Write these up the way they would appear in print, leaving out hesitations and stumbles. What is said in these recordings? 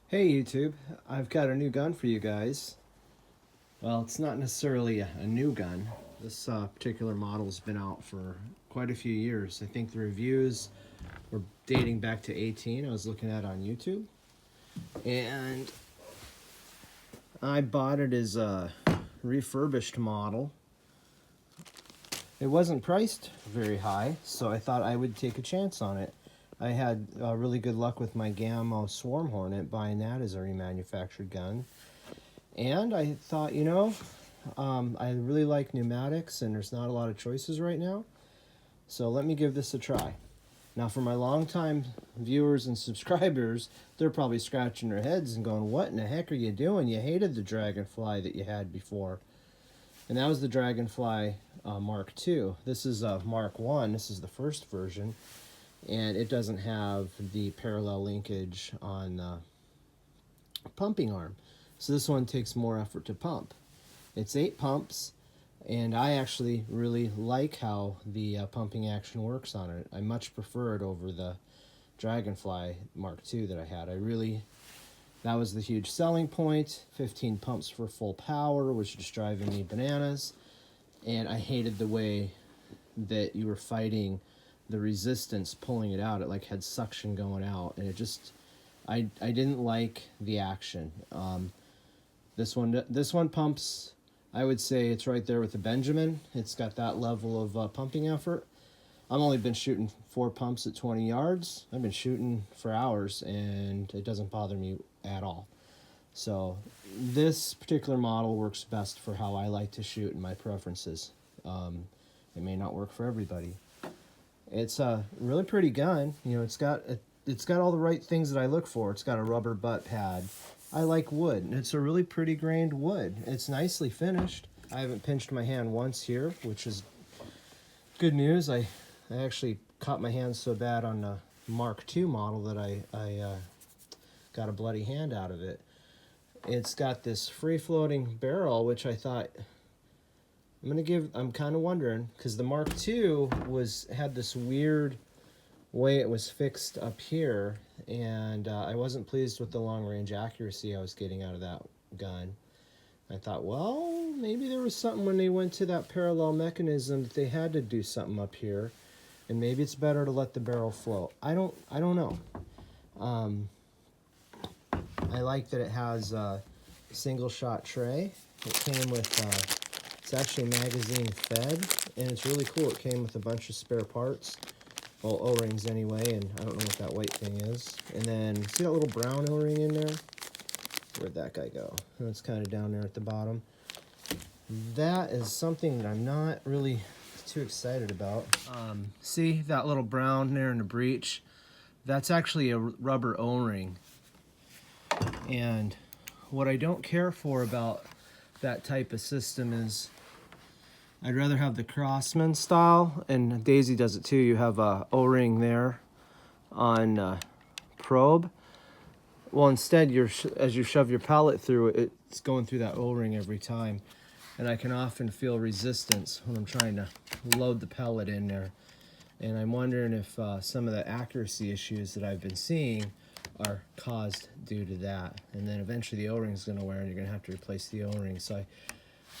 Hey YouTube, I've got a new gun for you guys. Well, it's not necessarily a new gun. This particular model's been out for quite a few years. I think the reviews were dating back to 18. I was looking at on YouTube. And I bought it as a refurbished model. It wasn't priced very high, so I thought I would take a chance on it. I had really good luck with my Gamma Swarm Hornet, buying that as a remanufactured gun. And I thought, I really like pneumatics and there's not a lot of choices right now. So let me give this a try. Now for my longtime viewers and subscribers, they're probably scratching their heads and going, what in the heck are you doing? You hated the Dragonfly that you had before. And that was the Dragonfly Mark II. This is Mark 1. This is the first version. And it doesn't have the parallel linkage on the pumping arm. So this one takes more effort to pump. It's 8 pumps, and I actually really like how the pumping action works on it. I much prefer it over the Dragonfly Mark II that I had. That was the huge selling point. 15 pumps for full power, which was driving me bananas. And I hated the way that you were fighting the resistance pulling it out. It like had suction going out, and it just I didn't like the action. This one pumps, I would say it's right there with the Benjamin. It's got that level of pumping effort. I've only been shooting 4 pumps at 20 yards. I've been shooting for hours and it doesn't bother me at all. So this particular model works best for how I like to shoot and my preferences. It may not work for everybody. It's a really pretty gun. It's got all the right things that I look for. It's got a rubber butt pad. I like wood, and it's a really pretty grained wood. It's nicely finished. I haven't pinched my hand once here, which is good news. I actually caught my hand so bad on the Mark II model that I got a bloody hand out of it. It's got this free-floating barrel, which I thought I'm kind of wondering, because the Mark II had this weird way it was fixed up here, and I wasn't pleased with the long-range accuracy I was getting out of that gun. I thought, well, maybe there was something when they went to that parallel mechanism that they had to do something up here, and maybe it's better to let the barrel float. I don't know. I like that it has a single-shot tray. It came with it's actually magazine fed, and it's really cool. It came with a bunch of spare parts, well, O-rings anyway, and I don't know what that white thing is. And then, see that little brown O-ring in there? Where'd that guy go? Oh, it's kind of down there at the bottom. That is something that I'm not really too excited about. See that little brown there in the breech? That's actually a rubber O-ring. And what I don't care for about that type of system is I'd rather have the Crossman style, and Daisy does it too. You have a O-ring there on probe. Well, instead, as you shove your pellet through it, it's going through that O-ring every time, and I can often feel resistance when I'm trying to load the pellet in there. And I'm wondering if some of the accuracy issues that I've been seeing are caused due to that. And then eventually the O-ring is going to wear, and you're going to have to replace the O-ring. So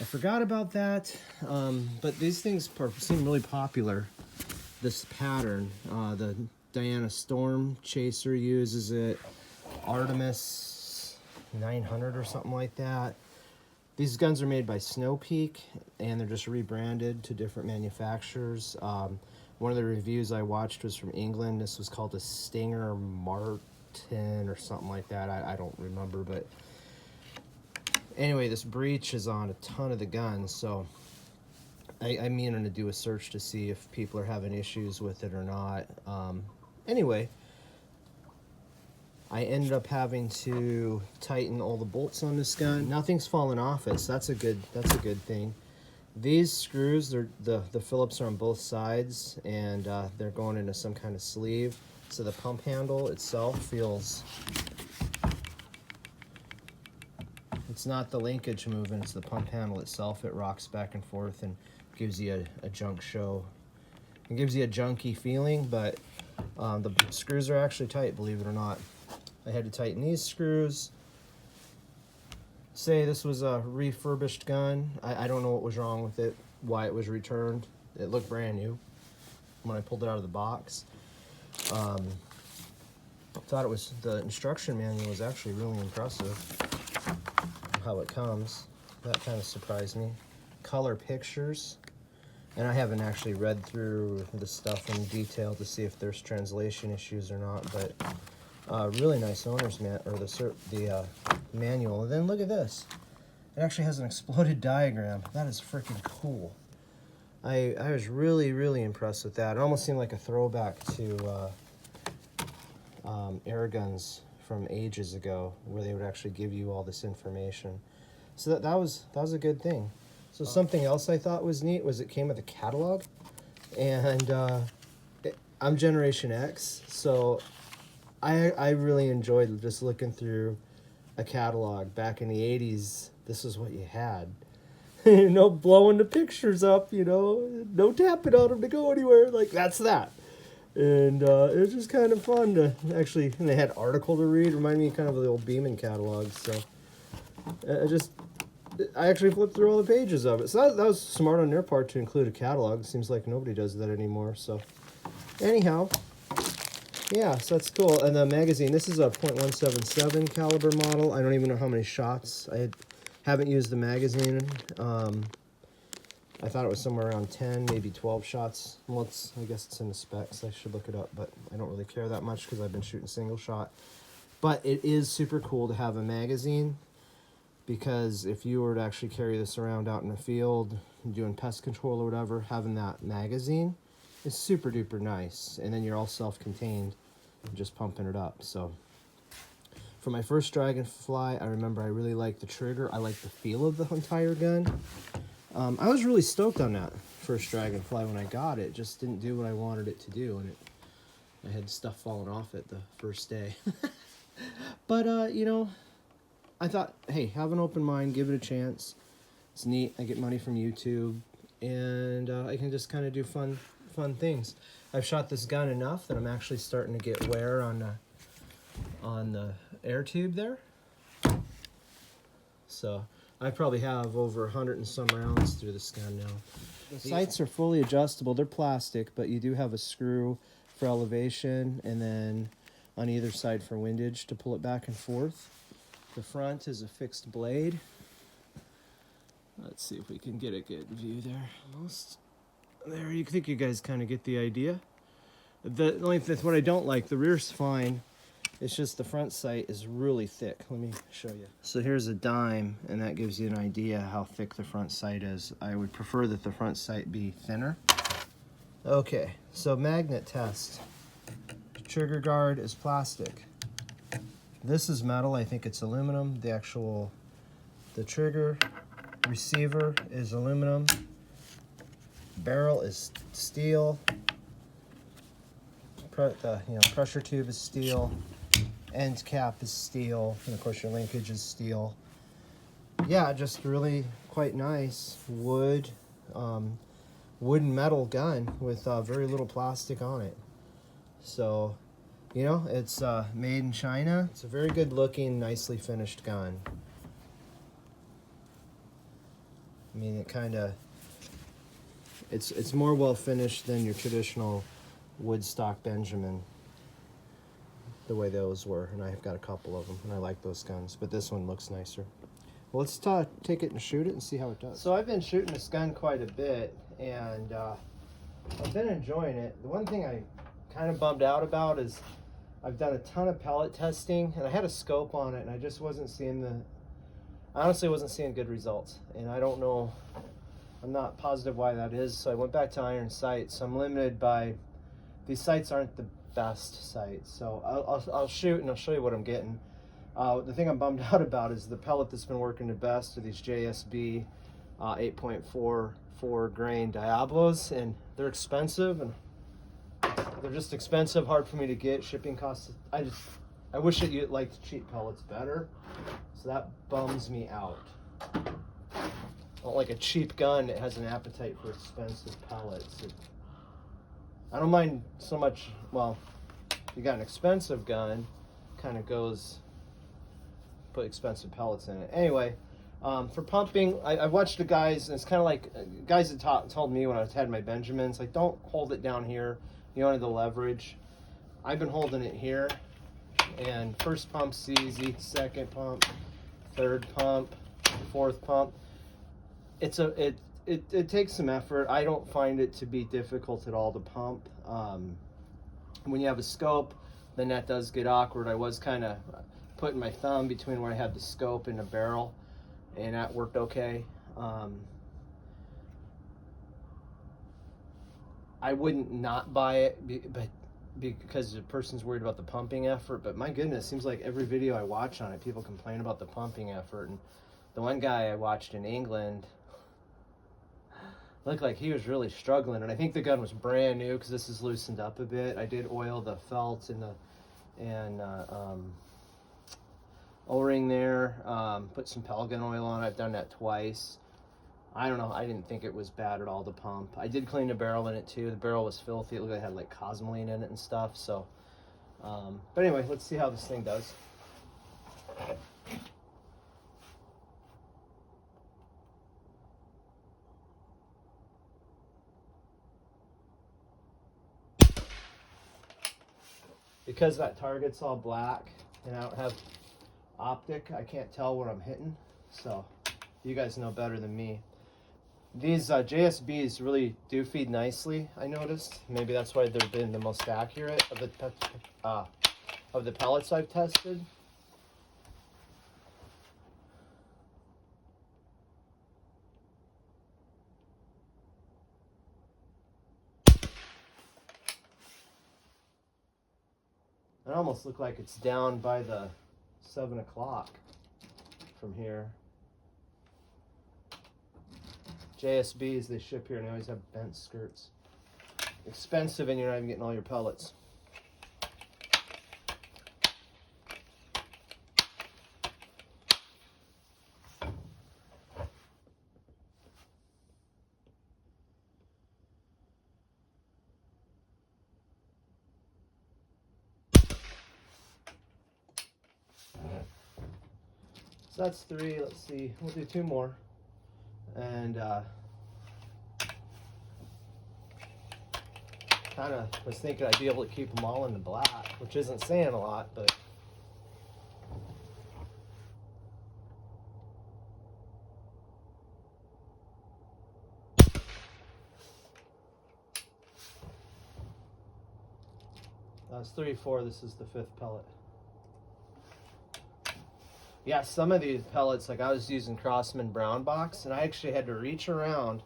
I forgot about that, but these things seem really popular, this pattern. The Diana Storm Chaser uses it, Artemis 900 or something like that. These guns are made by Snow Peak, and they're just rebranded to different manufacturers. One of the reviews I watched was from England. This was called a Stinger Martin or something like that. I don't remember, but anyway, this breech is on a ton of the guns, so I'm going to do a search to see if people are having issues with it or not. Anyway, I ended up having to tighten all the bolts on this gun. Nothing's fallen off it, so that's a good thing. These screws, the Phillips are on both sides, and they're going into some kind of sleeve. So the pump handle itself feels, it's not the linkage moving, it's the pump handle itself. It rocks back and forth and gives you a junk show. It gives you a junky feeling, but the screws are actually tight, believe it or not. I had to tighten these screws. Say this was a refurbished gun. I don't know what was wrong with it, why it was returned. It looked brand new when I pulled it out of the box. Thought it was, the instruction manual was actually really impressive. How it comes. That kind of surprised me. Color pictures. And I haven't actually read through the stuff in detail to see if there's translation issues or not, but really nice owner's manual. And then look at this. It actually has an exploded diagram. That is freaking cool. I was really, really impressed with that. It almost seemed like a throwback to Airguns from ages ago, where they would actually give you all this information. So that was a good thing. So something else I thought was neat was it came with a catalog, and I'm Generation X, so I really enjoyed just looking through a catalog. Back in the 80s, this is what you had. No blowing the pictures up, you know, no tapping on them to go anywhere. Like, that's that. And it was just kind of fun to actually, and they had article to read. Reminded me kind of the old Beeman catalogs. So I actually flipped through all the pages of it. So that was smart on their part to include a catalog. It seems like nobody does that anymore. So anyhow, yeah, so that's cool. And the magazine, this is a .177 caliber model. I don't even know how many shots. Haven't used the magazine. I thought it was somewhere around 10, maybe 12 shots. Well, I guess it's in the specs. I should look it up, but I don't really care that much because I've been shooting single shot. But it is super cool to have a magazine, because if you were to actually carry this around out in the field, doing pest control or whatever, having that magazine is super duper nice. And then you're all self-contained, just pumping it up. So for my first Dragonfly, I remember I really liked the trigger. I liked the feel of the entire gun. I was really stoked on that first Dragonfly when I got it. Just didn't do what I wanted it to do, and I had stuff falling off it the first day. But, you know, I thought, hey, have an open mind, give it a chance. It's neat. I get money from YouTube, and I can just kind of do fun things. I've shot this gun enough that I'm actually starting to get wear on the air tube there. So I probably have over 100 and some rounds through this gun now. The sights are fully adjustable. They're plastic, but you do have a screw for elevation, and then on either side for windage to pull it back and forth. The front is a fixed blade. Let's see if we can get a good view there. Almost there. You think you guys kind of get the idea. The only thing, what I don't like, the rear's fine. It's just the front sight is really thick. Let me show you. So here's a dime, and that gives you an idea how thick the front sight is. I would prefer that the front sight be thinner. Okay, so magnet test. The trigger guard is plastic. This is metal. I think it's aluminum. The trigger receiver is aluminum. Barrel is steel. Pressure tube is steel. End cap is steel, and of course your linkage is steel. Yeah, just really quite nice wood, wooden metal gun with very little plastic on it. So, you know, it's made in China. It's a very good looking, nicely finished gun. I mean, it's more well finished than your traditional Woodstock Benjamin, the way those were, and I've got a couple of them, and I like those guns, but this one looks nicer. Well, let's take it and shoot it and see how it does. So I've been shooting this gun quite a bit, and I've been enjoying it. The one thing I kind of bummed out about is I've done a ton of pellet testing, and I had a scope on it, and I just wasn't seeing I honestly wasn't seeing good results, and I don't know, I'm not positive why that is, so I went back to iron sights. So I'm limited by, these sights aren't the best sights, so I'll shoot and I'll show you what I'm getting. The thing I'm bummed out about is the pellet that's been working the best are these JSB 8.44 grain Diablos, and they're expensive, and they're just expensive, hard for me to get. Shipping costs, I wish that you liked cheap pellets better, so that bums me out. I don't like a cheap gun that has an appetite for expensive pellets. I don't mind so much, well, you got an expensive gun, kind of goes, put expensive pellets in it. Anyway, for pumping, I watched the guys, and it's kind of like guys that told me when I had my Benjamins, like, don't hold it down here. You don't have the leverage. I've been holding it here, and first pump's easy, second pump, third pump, fourth pump. It takes some effort. I don't find it to be difficult at all to pump. When you have a scope, then that does get awkward. I was kind of putting my thumb between where I had the scope and the barrel, and that worked okay. I wouldn't not buy it, but because the person's worried about the pumping effort. But my goodness, seems like every video I watch on it, people complain about the pumping effort. And the one guy I watched in England looked like he was really struggling, and I think the gun was brand new because this is loosened up a bit. I did oil the felt and O-ring there, put some pellet oil on. I've done that twice. I don't know, I didn't think it was bad at all to pump. I did clean the barrel in it too. The barrel was filthy. It looked like it had like cosmoline in it and stuff. So but anyway, let's see how this thing does. Because that target's all black and I don't have optic, I can't tell what I'm hitting. So you guys know better than me. These JSBs really do feed nicely, I noticed. Maybe that's why they've been the most accurate of the pellets I've tested. It almost looks like it's down by the 7 o'clock from here. JSBs they ship here and they always have bent skirts. Expensive, and you're not even getting all your pellets. So that's 3. Let's see, we'll do 2 more. And kind of was thinking I'd be able to keep them all in the black, which isn't saying a lot, but that's 34. This is the 5th pellet. Yeah, some of these pellets, like I was using Crossman brown box, and I actually had to reach around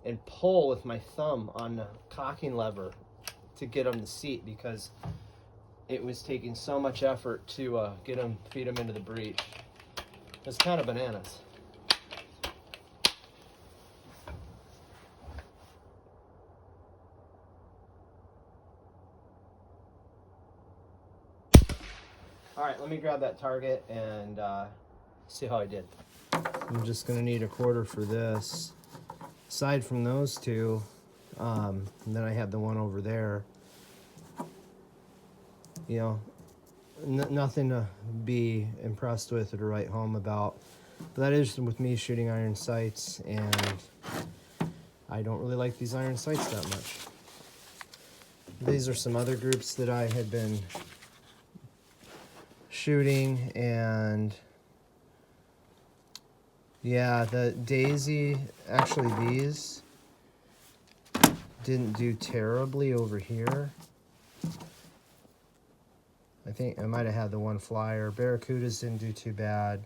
and pull with my thumb on the cocking lever to get them to seat because it was taking so much effort to feed them into the breech. It's kind of bananas. All right, let me grab that target and see how I did. I'm just gonna need a quarter for this. Aside from those two, and then I have the one over there. You know, nothing to be impressed with or to write home about. But that is with me shooting iron sights, and I don't really like these iron sights that much. These are some other groups that I had been shooting, and yeah, the Daisy, actually these didn't do terribly over here. I think I might have had the one flyer. Barracudas didn't do too bad.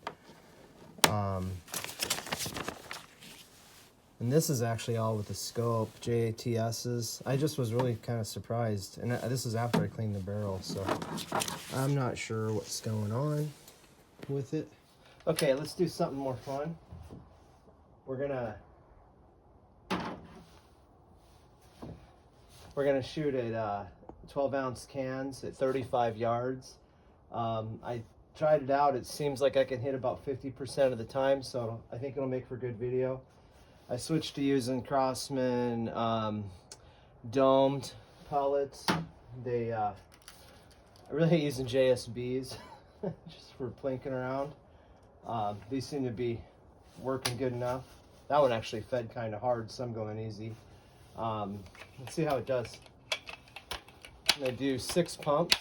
And this is actually all with the scope, JATS's. I just was really kind of surprised. And this is after I cleaned the barrel, so I'm not sure what's going on with it. Okay, let's do something more fun. We're gonna shoot at 12-ounce cans at 35 yards. I tried it out. It seems like I can hit about 50% of the time, so I think it'll make for good video. I switched to using Crossman domed pellets. I really hate using JSBs. just for plinking around. These seem to be working good enough. That one actually fed kind of hard, so I'm going easy. Let's see how it does. I'm gonna do 6 pumps.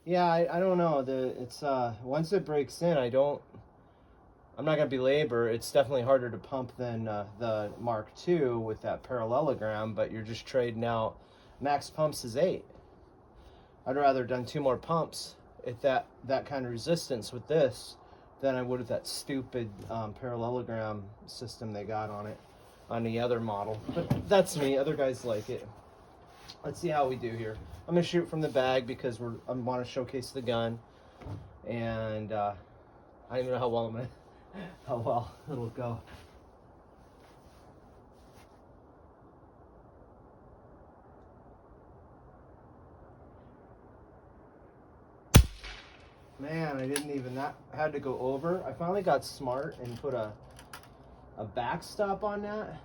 Yeah, I don't know. It's once it breaks in, I'm not gonna belabor. It's definitely harder to pump than the Mark II with that parallelogram, but you're just trading out. Max pumps is 8. I'd rather have done 2 more pumps at that kind of resistance with this than I would with that stupid parallelogram system they got on it on the other model. But that's me. Other guys like it. Let's see how we do here. I'm gonna shoot from the bag because I want to showcase the gun, and I don't even know how well it'll go. Man, I didn't even that had to go over. I finally got smart and put a backstop on that,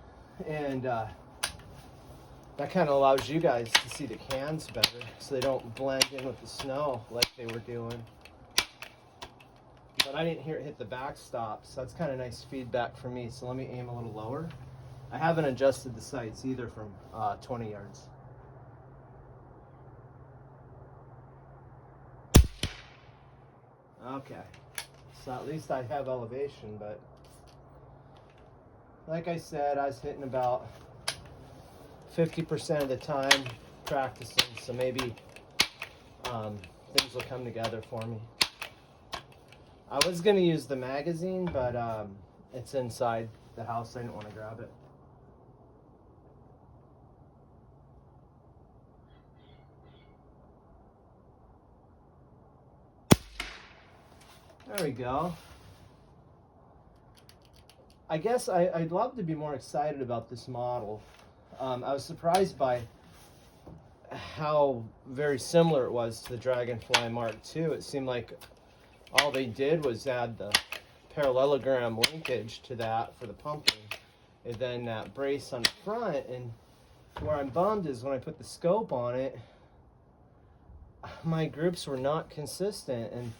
and that kind of allows you guys to see the cans better, so they don't blend in with the snow like they were doing. But I didn't hear it hit the backstop, so that's kind of nice feedback for me. So let me aim a little lower. I haven't adjusted the sights either from 20 yards. Okay, so at least I have elevation, but like I said, I was hitting about 50% of the time practicing, so maybe things will come together for me. I was going to use the magazine, but it's inside the house. I didn't want to grab it. There we go. I guess I'd love to be more excited about this model. I was surprised by how very similar it was to the Dragonfly Mark II. It seemed like all they did was add the parallelogram linkage to that for the pumping, and then that brace on the front. And where I'm bummed is when I put the scope on it, my groups were not consistent, and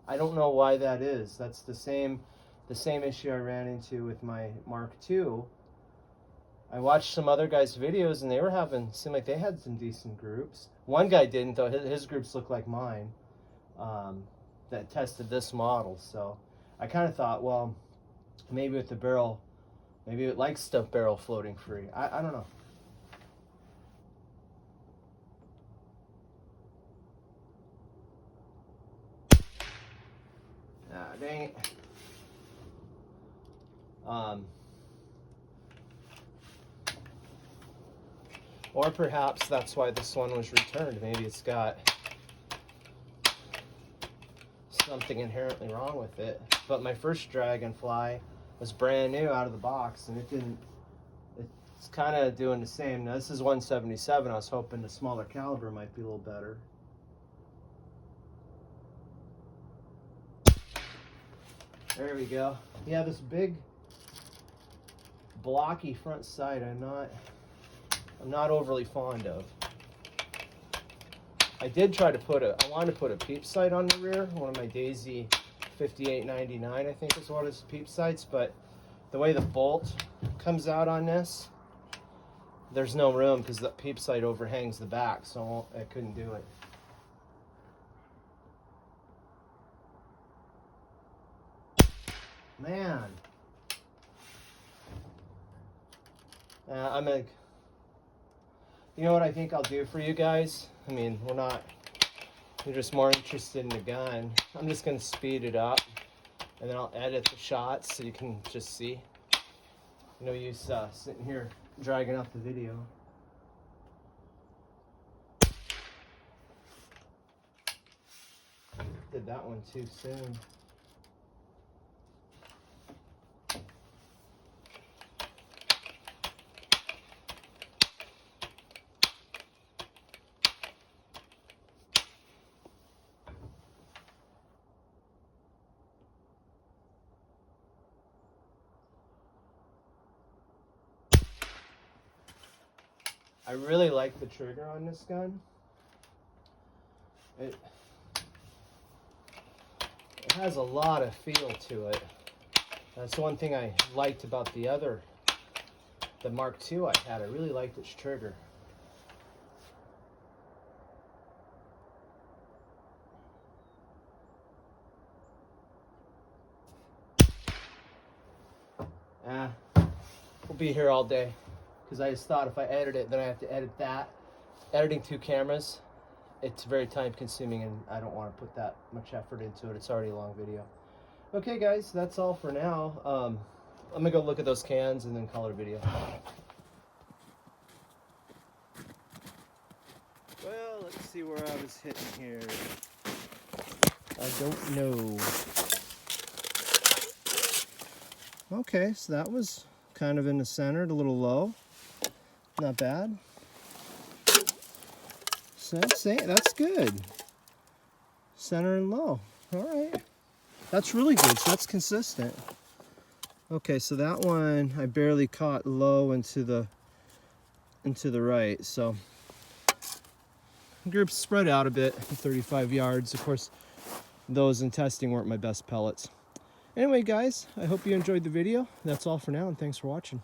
I don't know why that is. That's the same issue I ran into with my Mark II. I watched some other guys' videos, and they were seemed like they had some decent groups. One guy didn't, though. His groups looked like mine, that tested this model. So I kind of thought, well, maybe with the barrel, maybe it likes the barrel floating free. I don't know. Dang it. Or perhaps that's why this one was returned. Maybe it's got something inherently wrong with it. But my first Dragonfly was brand new out of the box, and it's kind of doing the same. Now this is 177. I was hoping the smaller caliber might be a little better. There we go. Yeah, this big blocky front sight I'm not overly fond of. I did try to I wanted to put a peep sight on the rear, one of my Daisy 5899 I think is what is peep sights, but the way the bolt comes out on this, there's no room because the peep sight overhangs the back, so I couldn't do it. Man. You know what I think I'll do for you guys? I mean, you're just more interested in the gun. I'm just going to speed it up, and then I'll edit the shots so you can just see. No use sitting here dragging up the video. Did that one too soon. I really like the trigger on this gun. It has a lot of feel to it. That's one thing I liked about the Mark II I had. I really liked its trigger. We'll be here all day, because I just thought if I edit it, then I have to edit that. Editing 2 cameras, it's very time consuming, and I don't want to put that much effort into it. It's already a long video. Okay guys, that's all for now. I'm gonna go look at those cans and then call it a video. Well, let's see where I was hitting here. I don't know. Okay, so that was kind of in the center, a little low. Not bad. So that's good. Center and low. All right. That's really good. So that's consistent. Okay, so that one I barely caught low into the right. So groups spread out a bit, 35 yards. Of course, those in testing weren't my best pellets. Anyway, guys, I hope you enjoyed the video. That's all for now, and thanks for watching.